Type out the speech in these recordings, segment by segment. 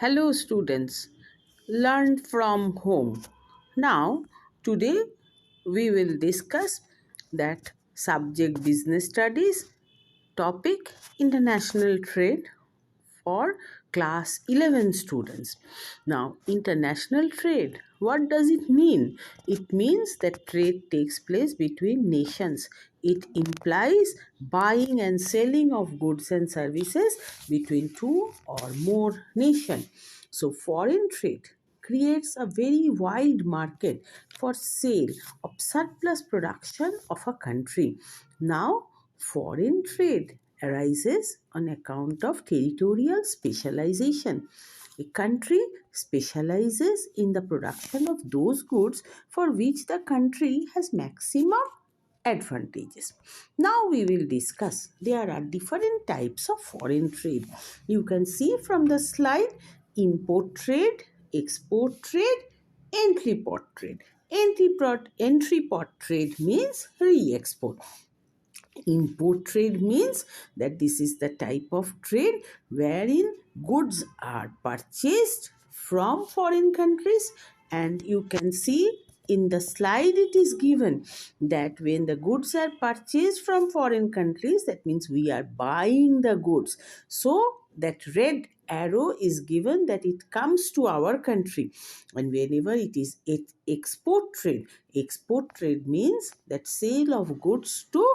Hello, students. Learn from home. Now, today we will discuss that subject business studies, topic international trade for class 11 students. Now, international trade, what does it mean? It means that trade takes place between nations. It implies buying and selling of goods and services between two or more nations. So, foreign trade creates a very wide market for sale of surplus production of a country. Now, foreign trade arises on account of territorial specialization. A country specializes in the production of those goods for which the country has maximum advantages. Now we will discuss there are different types of foreign trade. You can see from the slide import trade, export trade, entry port trade. Entry port trade means re-export. Import trade means that this is the type of trade wherein goods are purchased from foreign countries, and you can see in the slide it is given that when the goods are purchased from foreign countries, that means we are buying the goods. So that red arrow is given that it comes to our country, and whenever it is export trade means that sale of goods to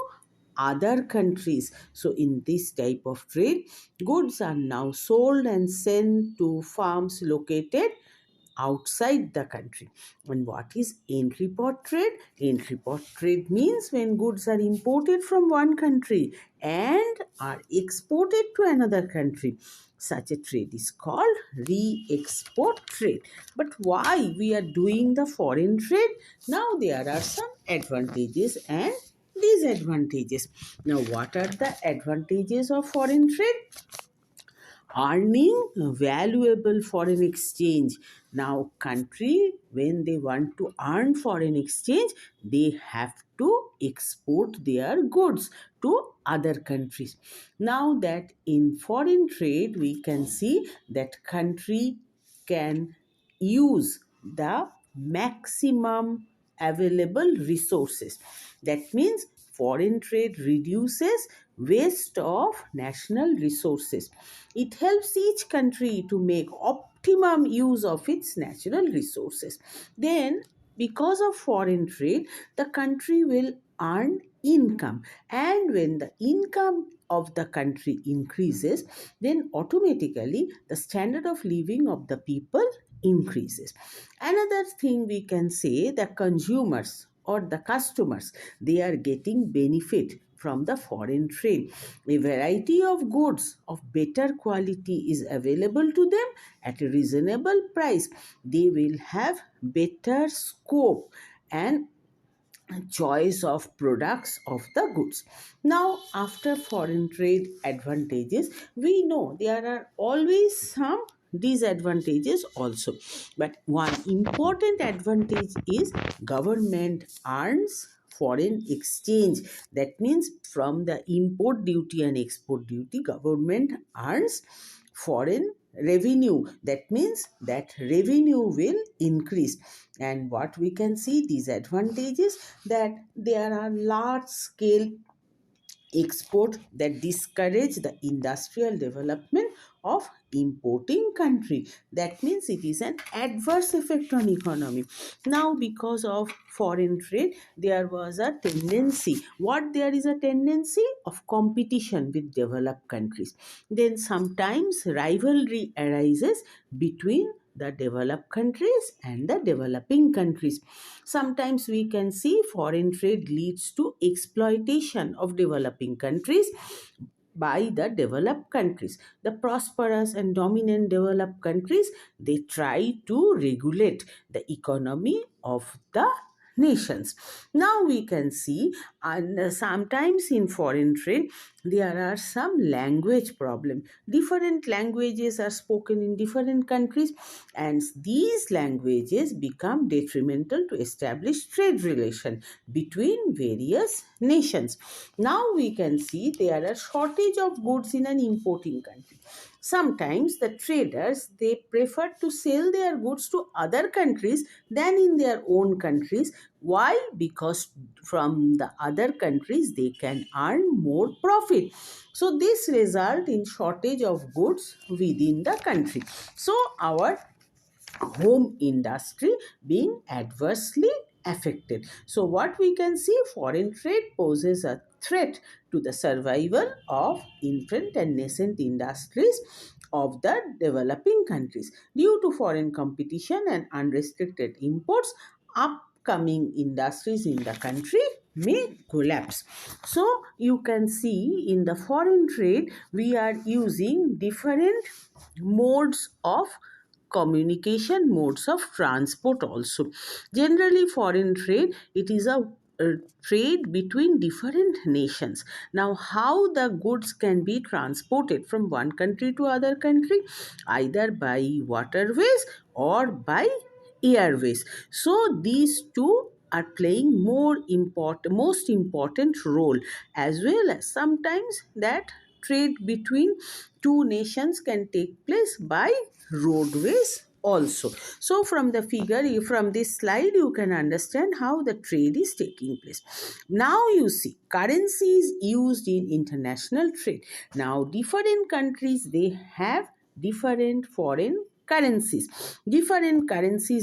other countries. So in this type of trade, goods are now sold and sent to farms located outside the country. And what is entry port trade? Entry port trade means when goods are imported from one country and are exported to another country. Such a trade is called re-export trade. But why we are doing the foreign trade? Now there are some advantages and disadvantages. Now, what are the advantages of foreign trade? Earning valuable foreign exchange. Now, country when they want to earn foreign exchange, they have to export their goods to other countries. Now that in foreign trade we can see that country can use the maximum available resources. That means foreign trade reduces waste of national resources. It helps each country to make optimum use of its natural resources. Then, because of foreign trade, the country will earn income, and when the income of the country increases, then automatically the standard of living of the people increases. Another thing we can say, the consumers or the customers, they are getting benefit from the foreign trade. A variety of goods of better quality is available to them at a reasonable price. They will have better scope and choice of products of the goods. Now, after foreign trade advantages, we know there are always some disadvantages also. But one important advantage is government earns foreign exchange. That means from the import duty and export duty, government earns foreign revenue. That means that revenue will increase. And what we can see, these advantages, that there are large scale export that discourage the industrial development of importing country. That means it is an adverse effect on economy. Now, because of foreign trade, there was a tendency, what there is a tendency of competition with developed countries. Then sometimes rivalry arises between the developed countries and the developing countries. Sometimes we can see foreign trade leads to exploitation of developing countries by the developed countries. The prosperous and dominant developed countries, they try to regulate the economy of the nations. Now we can see, and sometimes in foreign trade there are some language problem. Different languages are spoken in different countries, and these languages become detrimental to establish trade relation between various nations. Now we can see there are shortage of goods in an importing country. sometimes the traders, they prefer to sell their goods to other countries than in their own countries. Why? Because from the other countries they can earn more profit. So this result in shortage of goods within the country. So our home industry being adversely affected. So, what we can see, foreign trade poses a threat to the survival of infant and nascent industries of the developing countries. Due to foreign competition and unrestricted imports, upcoming industries in the country may collapse. So, you can see in the foreign trade, we are using different modes of communication, modes of transport also. Generally foreign trade, it is a trade between different nations. Now how the goods can be transported from one country to other country, either by waterways or by airways. So these two are playing most important role, as well as sometimes that trade between two nations can take place by roadways also. So from the figure, from this slide, you can understand how the trade is taking place. Now you see currencies used in international trade. Now different countries, they have different foreign currencies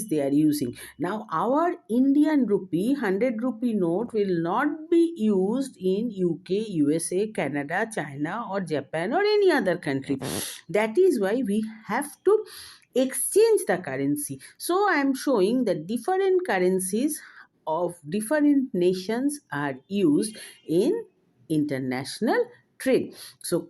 they are using. Now our Indian rupee 100 rupee note will not be used in UK, USA, Canada, China or Japan or any other country. That is why we have to exchange the currency. So I am showing that different currencies of different nations are used in international trade. So